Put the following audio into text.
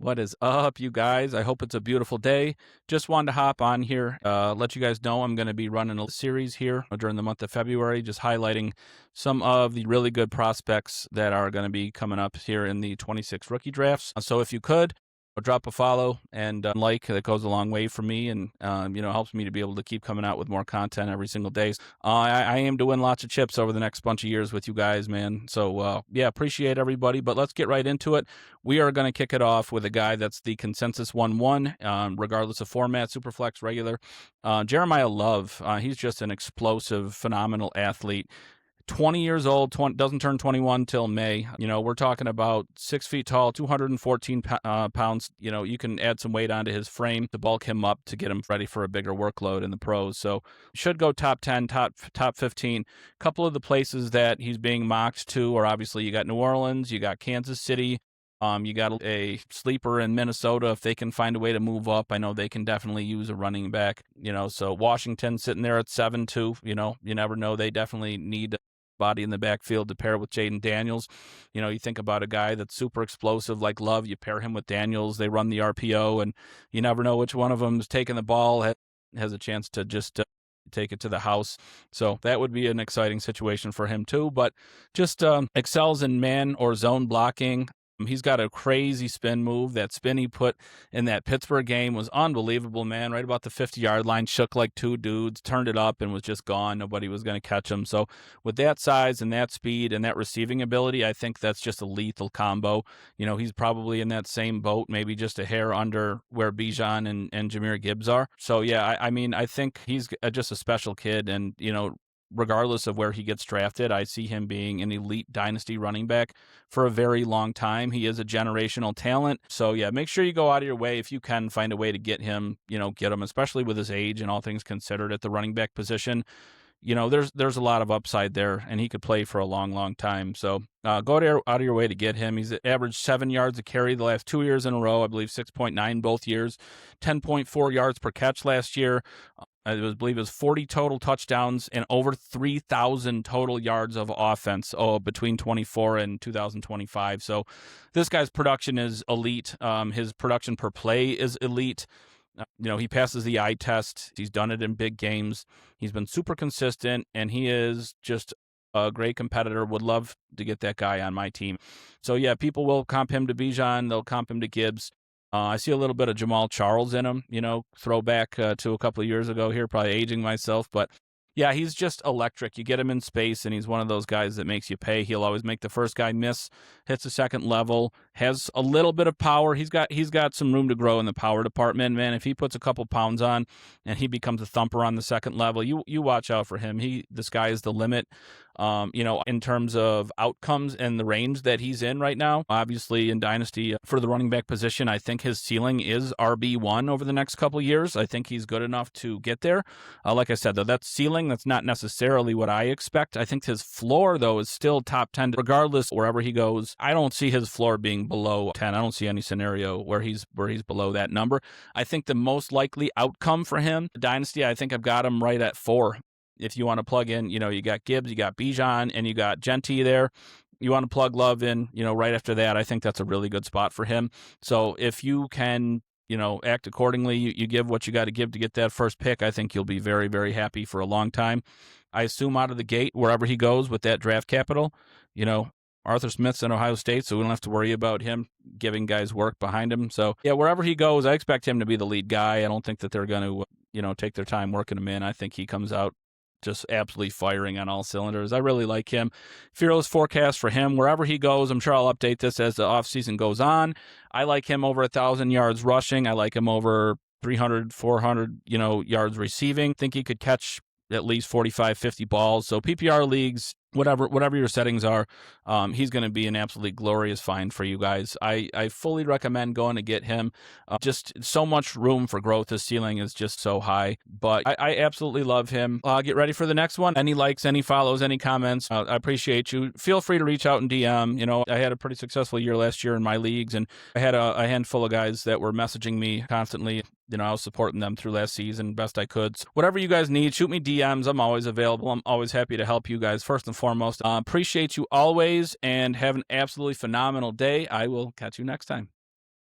What is up, you guys? I hope it's a beautiful day. Just wanted to hop on here, let you guys know I'm going to be running a series here during the month of February, just highlighting some of the really good prospects that are going to be coming up here in the 26 rookie drafts. So if you could, drop a follow and like. That goes a long way for me, and helps me to be able to keep coming out with more content every single day. I aim to win lots of chips over the next bunch of years with you guys, man. So yeah, appreciate everybody. But let's get right into it. We are going to kick it off with a guy that's the consensus 1-1, regardless of format, superflex, regular. Jeremiah Love. He's just an explosive, phenomenal athlete. 20 years old, doesn't turn 21 till May. We're talking about 6 feet tall, 214 pounds. You can add some weight onto his frame to bulk him up to get him ready for a bigger workload in the pros. So should go top 10, top 15. A couple of the places that he's being mocked to are obviously you got New Orleans, you got Kansas City. You got a sleeper in Minnesota if they can find a way to move up. I know they can definitely use a running back. So Washington sitting there at 7-2. You never know. They definitely need body in the backfield to pair with Jaden Daniels. You think about a guy that's super explosive like Love, you pair him with Daniels, they run the RPO, and you never know which one of them is taking the ball, has a chance to just take it to the house. So that would be an exciting situation for him too, but just excels in man or zone blocking. He's got a crazy spin move. That spin he put in that Pittsburgh game was unbelievable, man. Right about the 50-yard line, shook like two dudes, turned it up, and was just gone. Nobody was going to catch him. So with that size and that speed and that receiving ability, I think that's just a lethal combo. He's probably in that same boat, maybe just a hair under where Bijan and Jahmyr Gibbs are. So, yeah, I think he's just a special kid, and, regardless of where he gets drafted, I see him being an elite dynasty running back for a very long time. He is a generational talent. So yeah, make sure you go out of your way if you can find a way to get him, get him, especially with his age and all things considered at the running back position. There's a lot of upside there, and he could play for a long, long time. So go out of your way to get him. He's averaged 7 yards a carry the last 2 years in a row. I believe 6.9 both years, 10.4 yards per catch last year. I believe it was 40 total touchdowns and over 3,000 total yards of offense between 24 and 2025. So this guy's production is elite. His production per play is elite. He passes the eye test. He's done it in big games. He's been super consistent, and he is just a great competitor. Would love to get that guy on my team. So, yeah, people will comp him to Bijan. They'll comp him to Gibbs. I see a little bit of Jamal Charles in him, throwback to a couple of years ago here, probably aging myself. But, yeah, he's just electric. You get him in space, and he's one of those guys that makes you pay. He'll always make the first guy miss, hits the second level, has a little bit of power. He's got some room to grow in the power department, man. If he puts a couple pounds on and he becomes a thumper on the second level, you watch out for him. The sky is the limit. In terms of outcomes and the range that he's in right now, obviously in Dynasty for the running back position, I think his ceiling is RB1 over the next couple of years. I think he's good enough to get there. Like I said, though, that's ceiling. That's not necessarily what I expect. I think his floor, though, is still top 10, regardless wherever he goes. I don't see his floor being below 10. I don't see any scenario where he's below that number. I think the most likely outcome for him, Dynasty, I think I've got him right at 4. If you want to plug in, you got Gibbs, you got Bijan, and you got Genty there. You want to plug Love in, right after that. I think that's a really good spot for him. So if you can, act accordingly, you give what you got to give to get that first pick, I think you'll be very, very happy for a long time. I assume out of the gate, wherever he goes with that draft capital, Arthur Smith's in Ohio State, so we don't have to worry about him giving guys work behind him. So, yeah, wherever he goes, I expect him to be the lead guy. I don't think that they're going to, take their time working him in. I think he comes out just absolutely firing on all cylinders. I really like him. Fearless forecast for him. Wherever he goes, I'm sure I'll update this as the offseason goes on. I like him over 1,000 yards rushing. I like him over 300, 400, yards receiving. Think he could catch at least 45, 50 balls. So PPR leagues, whatever your settings are, he's going to be an absolutely glorious find for you guys. I fully recommend going to get him. Just so much room for growth. His ceiling is just so high, but I absolutely love him. Get ready for the next one. Any likes, any follows, any comments. I appreciate you. Feel free to reach out and DM. I had a pretty successful year last year in my leagues, and I had a handful of guys that were messaging me constantly. I was supporting them through last season best I could. So whatever you guys need, shoot me DMs. I'm always available. I'm always happy to help you guys first and foremost. Appreciate you always, and have an absolutely phenomenal day. I will catch you next time.